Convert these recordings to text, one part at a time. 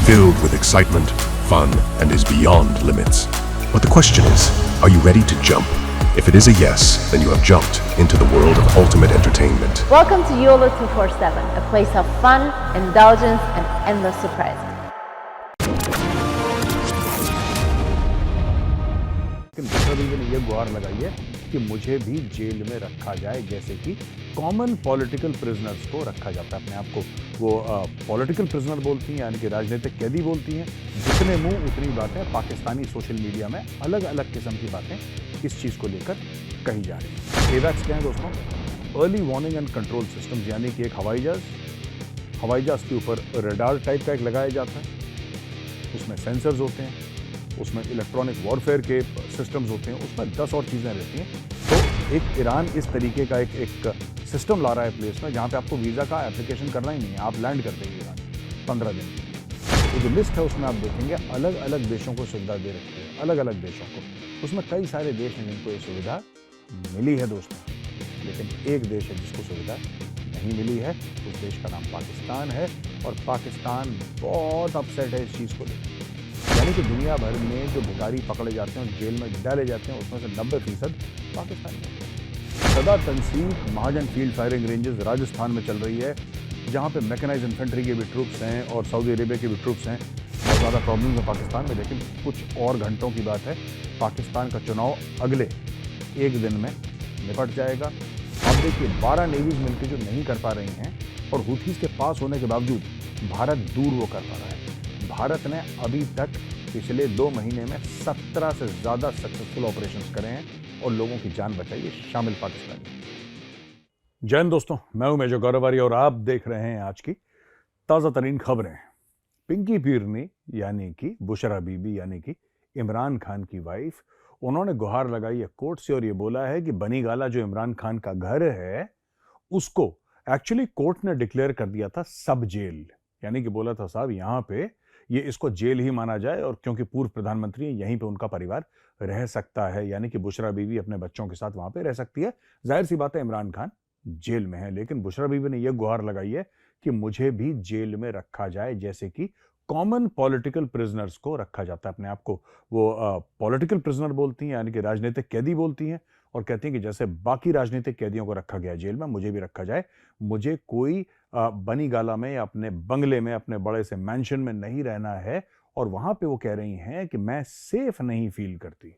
filled with excitement, fun, and is beyond limits. But the question is, are you ready to jump? If it is a yes, then you have jumped into the world of ultimate entertainment. Welcome to YOLO 247, a place of fun, indulgence, and endless surprises. लेकिन दूसरा reason ये गुहार लगाई है कि मुझे भी jail में रखा जाए, जैसे कि कॉमन पॉलिटिकल प्रिजनर्स को रखा जाता है। अपने आप को वो पॉलिटिकल प्रिजनर बोलती हैं, यानी कि राजनीतिक कैदी बोलती हैं। जितने मुंह उतनी बातें पाकिस्तानी सोशल मीडिया में अलग अलग किस्म की बातें इस चीज़ को लेकर कही जा रही हैं। एवैक्स क्या है दोस्तों? Early warning and control system, यानी कि एक हवाई जहाज के ऊपर रडार टाइप का एक लगाया जाता है, उसमें सेंसर्स होते हैं, उसमें इलेक्ट्रॉनिक वॉरफेयर के सिस्टम्स होते हैं, उसमें 10 और चीज़ें रहती हैं। तो एक ईरान इस तरीके का एक सिस्टम ला रहा है प्लेस में, जहाँ पे आपको वीज़ा का एप्लीकेशन करना ही नहीं है, आप लैंड कर देंगे ईरान 15 दिन के लिए। तो जो लिस्ट है उसमें आप देखेंगे अलग अलग देशों को सुविधा दे रखी है, अलग अलग देशों को। उसमें कई सारे देश हैं जिनको ये सुविधा मिली है दोस्तों, लेकिन एक देश है जिसको सुविधा नहीं मिली है। उस देश का नाम पाकिस्तान है, और पाकिस्तान बहुत अपसेट है इस चीज़ को लेकर। यानी कि दुनिया भर में जो भिखारी पकड़े जाते हैं और जेल में डाले जाते हैं, उसमें से 90% पाकिस्तान में। सदा तनसीब महाजन फील्ड फायरिंग रेंजेस राजस्थान में चल रही है, जहाँ पे मैकेनाइज्ड इन्फेंट्री के भी ट्रूप्स हैं और सऊदी अरेबिया के भी ट्रूप्स हैं। बहुत ज़्यादा प्रॉब्लम है पाकिस्तान में, लेकिन कुछ और घंटों की बात है, पाकिस्तान का चुनाव अगले एक दिन में निपट जाएगा। अब देखिए 12 नेवीज मिलकर जो नहीं कर पा रही हैं, और हुथीज के पास होने के बावजूद भारत दूर वो कर पा रहा है। भारत ने अभी तक पिछले 2 महीने में 17 से ज़्यादा सक्सेसफुल ऑपरेशंस करे हैं और लोगों की जान बचाई है, शामिल पाकिस्तानी। जय हिंद दोस्तों, मैं हूं मेजर गौरवारी और आप देख रहे हैं आज की ताज़ा तरीन खबरें। पिंकी पीरनी यानी कि बुशरा बीबी यानी कि इमरान खान की वाइफ, उन्होंने गुहार लगाई है कोर्ट से और ये बोला है कि बनीगाला जो इमरान खान का घर है उसको एक्चुअली कोर्ट ने डिक्लेयर कर दिया था सब जेल, यानी कि बोला था साहब यहाँ पे ये इसको जेल ही माना जाए, और क्योंकि पूर्व प्रधानमंत्री है यहीं पे उनका परिवार रह सकता है, यानी कि बुशरा बीबी अपने बच्चों के साथ वहां पे रह सकती है। जाहिर सी बात है इमरान खान जेल में है, लेकिन बुशरा बीबी ने यह गुहार लगाई है कि मुझे भी जेल में रखा जाए, जैसे कि कॉमन पॉलिटिकल प्रिजनर्स को रखा जाता है। अपने आप को वो पॉलिटिकल प्रिजनर बोलती हैं, यानी कि राजनीतिक कैदी बोलती हैं, और कहती हैं कि जैसे बाकी राजनीतिक कैदियों को रखा गया जेल में, मुझे भी रखा जाए। मुझे कोई बनीगाला में या अपने बंगले में, अपने बड़े से मैंशन में नहीं रहना है। और वहां पे वो कह रही हैं कि मैं सेफ नहीं फील करती।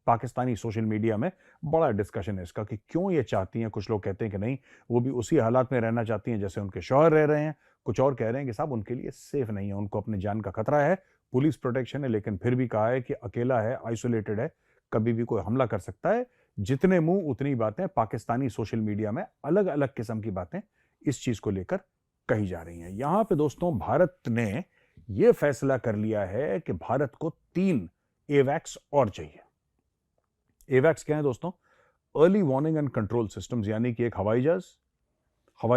पाकिस्तानी सोशल मीडिया में बड़ा डिस्कशन है इसका कि क्यों ये चाहती हैं। कुछ लोग कहते हैं कि नहीं, वो भी उसी हालात में रहना चाहती हैं जैसे उनके शौहर रह रहे हैं। कुछ और कह रहे हैं कि साहब उनके लिए सेफ नहीं है, उनको अपनी जान का खतरा है, पुलिस प्रोटेक्शन है, लेकिन फिर भी कहा है कि अकेला है, आइसोलेटेड है, कभी भी कोई हमला कर सकता है। जितने मुंह उतनी बातें पाकिस्तानी सोशल मीडिया में अलग अलग किस्म की बातें इस चीज को लेकर कही जा रही हैं। यहां पे दोस्तों भारत ने यह फैसला कर लिया है कि भारत को 3 एवैक्स और चाहिए। एवैक्स क्या है दोस्तों? Early warning and control systems, यानी कि एक हवाई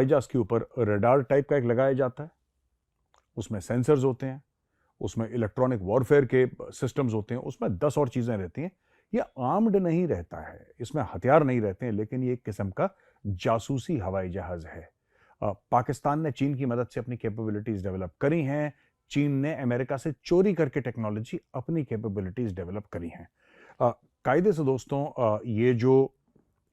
जहाज के ऊपर रडार टाइप का एक लगाया जाता है, उसमें सेंसर्स होते हैं, उसमें इलेक्ट्रॉनिक वॉरफेयर के सिस्टम्स होते हैं, उसमें 10 और चीजें रहती हैं। ये आर्म्ड नहीं रहता है, इसमें हथियार नहीं रहते हैं, लेकिन ये एक किस्म का जासूसी हवाई जहाज है। पाकिस्तान ने चीन की मदद से अपनी कैपेबिलिटीज डेवलप करी हैं। चीन ने अमेरिका से चोरी करके टेक्नोलॉजी अपनी कैपेबिलिटीज डेवलप करी हैं। कायदे से दोस्तों ये जो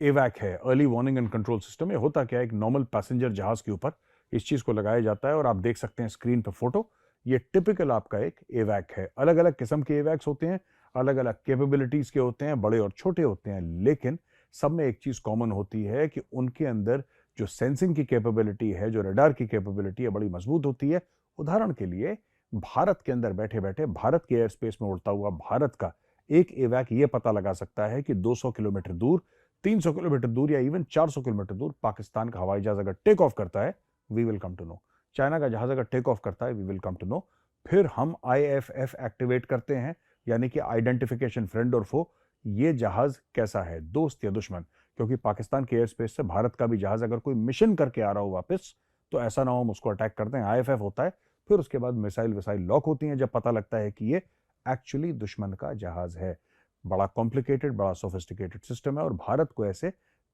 एवैक है, early warning and control system, ये होता क्या है, एक नॉर्मल पैसेंजर जहाज के ऊपर इस चीज को लगाया जाता है, और आप देख सकते हैं स्क्रीन पर फोटो। ये टिपिकल आपका एक एवैक है। अलग अलग किस्म के एवैक्स होते हैं, अलग अलग कैपेबिलिटीज के होते हैं, बड़े और छोटे होते हैं, लेकिन सब में एक चीज कॉमन होती है कि उनके अंदर जो सेंसिंग की कैपेबिलिटी है, जो रडार की कैपेबिलिटी है, बड़ी मजबूत होती है। उदाहरण के लिए भारत के अंदर बैठे बैठे भारत के एयर स्पेस में उड़ता हुआ भारत का एक एवैक ये पता लगा सकता है कि 200 किलोमीटर दूर, 300 किलोमीटर दूर, या इवन 400 किलोमीटर दूर पाकिस्तान का हवाई जहाज अगर टेक ऑफ करता है, we will come to know. China का जहाज अगर टेक ऑफ करता है, we will come to know. फिर हम IFF एक्टिवेट करते हैं, यानी कि आइडेंटिफिकेशन फ्रेंड और फो। ये जहाज कैसा है, दोस्त या दुश्मन, क्योंकि पाकिस्तान के एयर स्पेस से भारत का भी जहाज अगर कोई मिशन करके आ रहा हो वापस, तो ऐसा ना हो हम उसको अटैक करते हैं। IFF होता है, फिर उसके बाद मिसाइल विसाइल लॉक होती हैं जब पता लगता है कि ये एक्चुअली दुश्मन का जहाज है। बड़ा कॉम्प्लिकेटेड, बड़ा सोफिस्टिकेटेड सिस्टम है, और भारत को ऐसे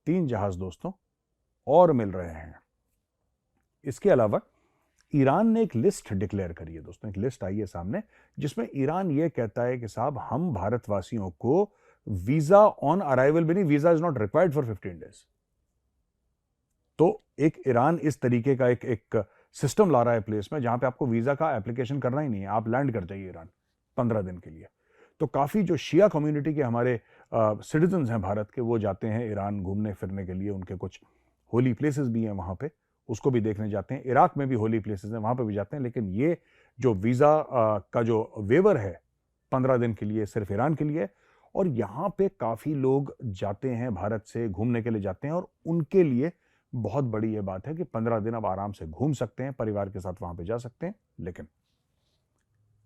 3 जहाज दोस्तों और मिल रहे हैं। इसके अलावा ईरान ने एक लिस्ट डिक्लेयर करी है दोस्तों, एक लिस्ट आई है सामने जिसमें ईरान ये कहता है कि साहब हम भारतवासियों को वीजा ऑन अराइवल भी नहीं, visa is not required for 15 days. तो एक ईरान इस तरीके का एक सिस्टम ला रहा है प्लेस में जहां पे आपको वीजा का एप्लीकेशन करना ही नहीं है, आप लैंड कर जाइए ईरान 15 दिन के लिए। तो काफी जो शिया कम्युनिटी के हमारे सिटीजन्स हैं भारत के, वो जाते हैं ईरान घूमने फिरने के लिए, उनके कुछ होली प्लेसेस भी हैं वहां पे, उसको भी देखने जाते हैं। इराक में भी होली प्लेसेस हैं, वहां पे भी जाते हैं। लेकिन ये जो वीजा का जो वेवर है 15 दिन के लिए सिर्फ ईरान के लिए, और यहाँ पे काफी लोग जाते हैं भारत से घूमने के लिए जाते हैं, और उनके लिए बहुत बड़ी ये बात है कि 15 दिन अब आराम से घूम सकते हैं, परिवार के साथ वहां पे जा सकते हैं। लेकिन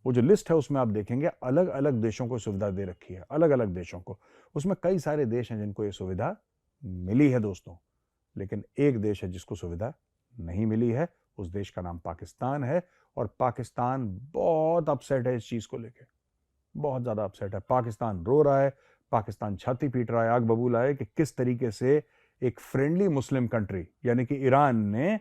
वो जो लिस्ट है उसमें आप देखेंगे अलग अलग देशों को सुविधा दे रखी है, अलग अलग देशों को। उसमें कई सारे देश हैं जिनको ये सुविधा मिली है दोस्तों, लेकिन एक देश है जिसको सुविधा नहीं मिली है। उस देश का नाम पाकिस्तान है, और पाकिस्तान बहुत अपसेट है इस चीज को लेके, बहुत ज्यादा अपसेट है। पाकिस्तान रो रहा है, पाकिस्तान छाती पीट रहा है, आग बबूला है कि किस तरीके से एक फ्रेंडली मुस्लिम कंट्री यानी कि ईरान ने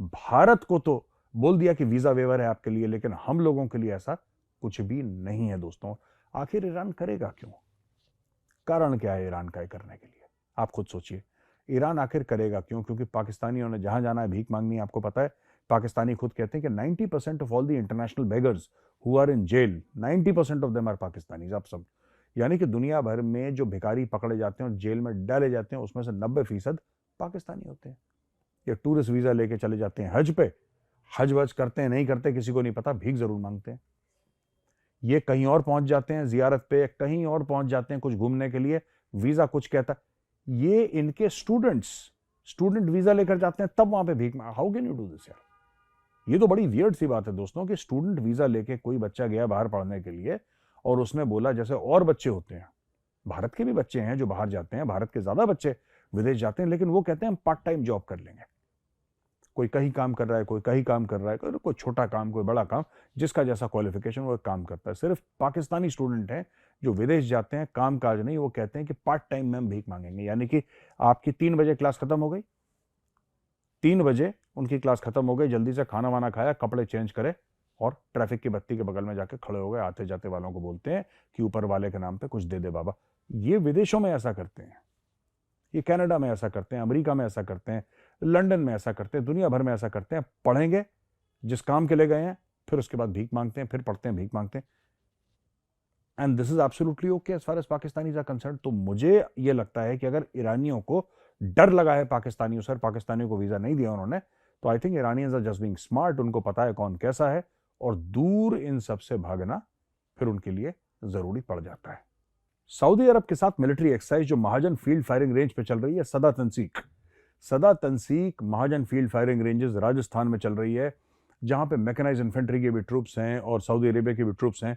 भारत को तो बोल दिया कि वीजा वेवर है आपके लिए, लेकिन हम लोगों के लिए ऐसा कुछ भी नहीं है दोस्तों। आखिर ईरान करेगा क्यों? कारण क्या है ईरान का ये करने के लिए? आप खुद सोचिए, ईरान आखिर करेगा क्यों? क्योंकि पाकिस्तानियों ने जहां जाना है भीख मांगनी है। आपको पता है पाकिस्तानी खुद कहते हैं कि 90% of all the international beggars who are in jail, 90% of them are Pakistanis. आप सब, यानी कि दुनिया भर में जो भिखारी पकड़े जाते हैं और जेल में डाले जाते हैं उसमें से 90% पाकिस्तानी होते हैं। ये टूरिस्ट वीजा लेके चले जाते हैं हज पे, हज वज करते हैं नहीं करते किसी को नहीं पता, भीख जरूर मांगते हैं। ये कहीं और पहुंच जाते हैं जियारत पे, कहीं और पहुंच जाते हैं कुछ घूमने के लिए, वीजा कुछ कहता। ये इनके स्टूडेंट वीजा लेकर जाते हैं, तब वहां पे भीख मांग। How can you do this यार? ये तो बड़ी वियर्ड सी बात है दोस्तों कि स्टूडेंट वीजा लेके कोई बच्चा गया बाहर पढ़ने के लिए, और उसने बोला जैसे और बच्चे होते हैं, भारत के भी बच्चे हैं जो बाहर जाते हैं, भारत के ज्यादा बच्चे विदेश जाते हैं, लेकिन वो कहते हैं हम पार्ट टाइम जॉब कर लेंगे। कोई कहीं काम कर रहा है, कोई कहीं काम कर रहा है, कोई छोटा काम, कोई बड़ा काम, जिसका जैसा क्वालिफिकेशन वो काम करता है। सिर्फ पाकिस्तानी स्टूडेंट हैं जो विदेश जाते हैं, काम काज नहीं, वो कहते हैं कि पार्ट टाइम में हम भीख मांगेंगे। यानी कि आपकी 3 बजे क्लास खत्म हो गई, 3 बजे उनकी क्लास खत्म हो गई, जल्दी से खाना वाना खाया, कपड़े चेंज करे और ट्रैफिक की बत्ती के बगल में जाके खड़े हो गए। आते जाते वालों को बोलते हैं कि ऊपर वाले के नाम पे कुछ दे दे बाबा। ये विदेशों में ऐसा करते हैं, ये कनाडा में ऐसा करते हैं, अमेरिका में ऐसा करते हैं, लंदन में ऐसा करते हैं, दुनिया भर में ऐसा करते हैं। पढ़ेंगे जिस काम के लिए गए हैं, फिर उसके बाद भीख मांगते हैं, फिर पढ़ते हैं, भीख मांगते हैं। And this is absolutely okay as far as Pakistanis are concerned. तो मुझे ये लगता है कि अगर ईरानियों को डर लगा है पाकिस्तानियों से, पाकिस्तानियों को वीजा नहीं दिया उन्होंने, तो I think Iranians are just being smart. उनको पता है कौन कैसा है, और दूर इन सब से भागना फिर उनके लिए जरूरी पड़ जाता है। सऊदी अरब के साथ मिलिट्री एक्सरसाइज जो महाजन फील्ड फायरिंग रेंज पे चल रही है, सदा तंसीक महाजन फील्ड फायरिंग रेंजेस राजस्थान में चल रही है, जहां पे मैकेनाइज्ड इन्फेंट्री के भी ट्रूप्स हैं और सऊदी अरेबिया के भी ट्रूप्स हैं।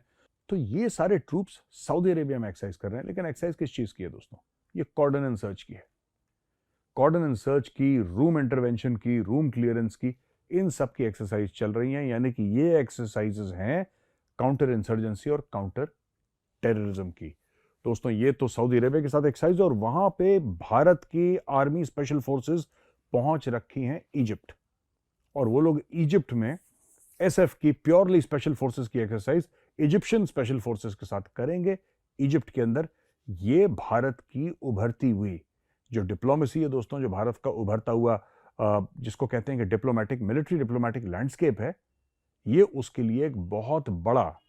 तो ये सारे ट्रूप्स सऊदी अरेबिया में एक्सरसाइज कर रहे हैं। लेकिन एक्सरसाइज किस चीज की है दोस्तों? ये कॉर्डन एंड सर्च की है। कॉर्डन एंड सर्च की, रूम इंटरवेंशन की, रूम क्लियरेंस की, इन सब की एक्सरसाइज चल रही हैं। यानी कि ये एक्सरसाइजेस हैं काउंटर इंसर्जेंसी और काउंटर टेररिज्म की। दोस्तों ये तो सऊदी अरेबिया के साथ एक्सरसाइज, और वहां पे भारत की आर्मी स्पेशल फोर्सेस पहुंच रखी हैं इजिप्ट, और वो लोग इजिप्ट में एसएफ की प्योरली स्पेशल फोर्सेस की एक्सरसाइज इजिप्शियन स्पेशल फोर्सेस के साथ करेंगे इजिप्ट के अंदर। ये भारत की उभरती हुई जो डिप्लोमेसी है दोस्तों, जो भारत का उभरता हुआ जिसको कहते हैं कि डिप्लोमेटिक, मिलिट्री डिप्लोमेटिक लैंडस्केप है, ये उसके लिए एक बहुत बड़ा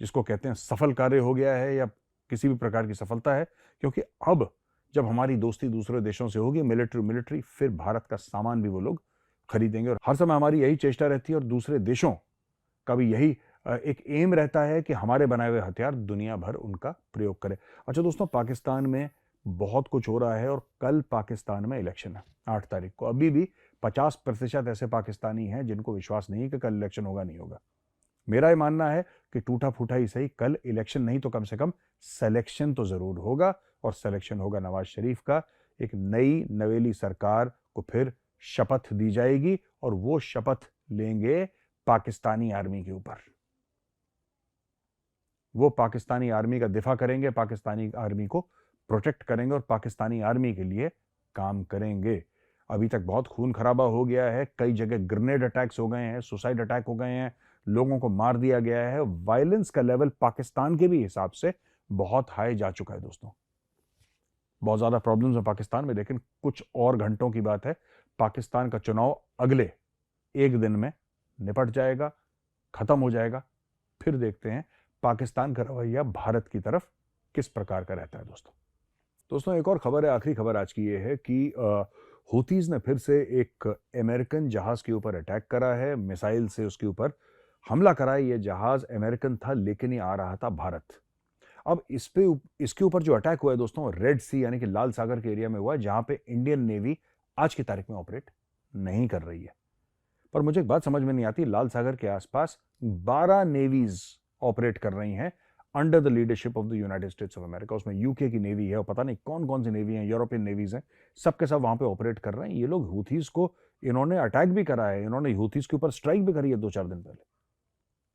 जिसको कहते हैं सफल कार्य हो गया है, या किसी भी प्रकार की सफलता है। क्योंकि अब जब हमारी दोस्ती दूसरे देशों से होगी मिलिट्री, फिर भारत का सामान भी वो लोग खरीदेंगे। और हर समय हमारी यही चेष्टा रहती है, और दूसरे देशों का भी यही एक एम रहता है कि हमारे बनाए हुए हथियार दुनिया भर उनका प्रयोग करे। अच्छा दोस्तों, पाकिस्तान में बहुत कुछ हो रहा है, और कल पाकिस्तान में इलेक्शन है 8 तारीख को। अभी भी 50% ऐसे पाकिस्तानी हैं जिनको विश्वास नहीं है कि कल इलेक्शन होगा नहीं होगा। मेरा ये मानना है कि टूटा फूटा ही सही, कल इलेक्शन नहीं तो कम से कम सिलेक्शन तो जरूर होगा, और सिलेक्शन होगा नवाज शरीफ का। एक नई नवेली सरकार को फिर शपथ दी जाएगी, और वो शपथ लेंगे पाकिस्तानी आर्मी के ऊपर। वो पाकिस्तानी आर्मी का दिफा करेंगे, पाकिस्तानी आर्मी को प्रोटेक्ट करेंगे, और पाकिस्तानी आर्मी के लिए काम करेंगे। अभी तक बहुत खून खराबा हो गया है, कई जगह ग्रेनेड अटैक्स हो गए हैं, सुसाइड अटैक हो गए हैं, लोगों को मार दिया गया है। वायलेंस का लेवल पाकिस्तान के भी हिसाब से बहुत हाई जा चुका है दोस्तों। बहुत ज्यादा प्रॉब्लम्स है पाकिस्तान में, लेकिन कुछ और घंटों की बात है, पाकिस्तान का चुनाव अगले एक दिन में निपट जाएगा, खत्म हो जाएगा। फिर देखते हैं पाकिस्तान का रवैया भारत की तरफ किस प्रकार का रहता है दोस्तों। एक और खबर है, आखिरी खबर आज की ये है कि हूथीज ने फिर से एक अमेरिकन जहाज के ऊपर अटैक करा है, मिसाइल से उसके ऊपर हमला करा है। ये जहाज अमेरिकन था लेकिन ये आ रहा था भारत। अब इसके ऊपर जो अटैक हुआ है दोस्तों, रेड सी यानी कि लाल सागर के एरिया में हुआ है, जहां पे इंडियन नेवी आज की तारीख में ऑपरेट नहीं कर रही है। पर मुझे एक बात समझ में नहीं आती, लाल सागर के आसपास 12 नेवीज ऑपरेट कर रही हैं under the leadership of the United states of America. उसमें यूके की नेवी है और पता नहीं कौन कौन सी नेवी हैं, यूरोपियन नेवीज हैं, सबके सब वहां पे ऑपरेट कर रहे हैं। ये लोग हूथीज को इन्होंने अटैक भी करा है, इन्होंने हूथीज के ऊपर स्ट्राइक भी करी है 2-4 दिन पहले,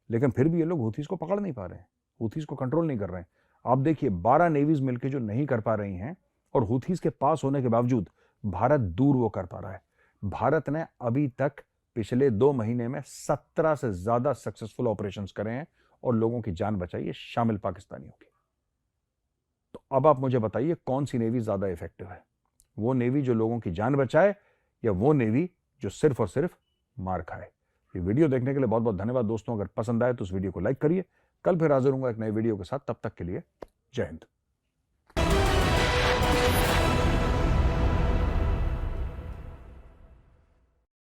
लेकिन फिर भी ये लोग हूथीज को पकड़ नहीं पा रहे हैं, हूथीज को कंट्रोल नहीं कर रहे हैं। आप देखिए 12 नेवीज मिलकर जो नहीं कर पा रही हैं, और हूथीज के पास होने के बावजूद भारत दूर वो कर पा रहा है। भारत ने अभी तक पिछले 2 महीने में 17 से ज्यादा सक्सेसफुल ऑपरेशंस करे हैं और लोगों की जान बचाई है, शामिल पाकिस्तानियों की। तो अब आप मुझे बताइए कौन सी नेवी ज्यादा इफेक्टिव है, वो नेवी जो लोगों की जान बचाए या वो नेवी जो सिर्फ और सिर्फ मार खाए। ये वीडियो देखने के लिए बहुत बहुत धन्यवाद दोस्तों। अगर पसंद आए तो इस वीडियो को लाइक करिए। कल फिर हाजिर होऊंगा एक नए वीडियो के साथ, तब तक के लिए जय हिंद।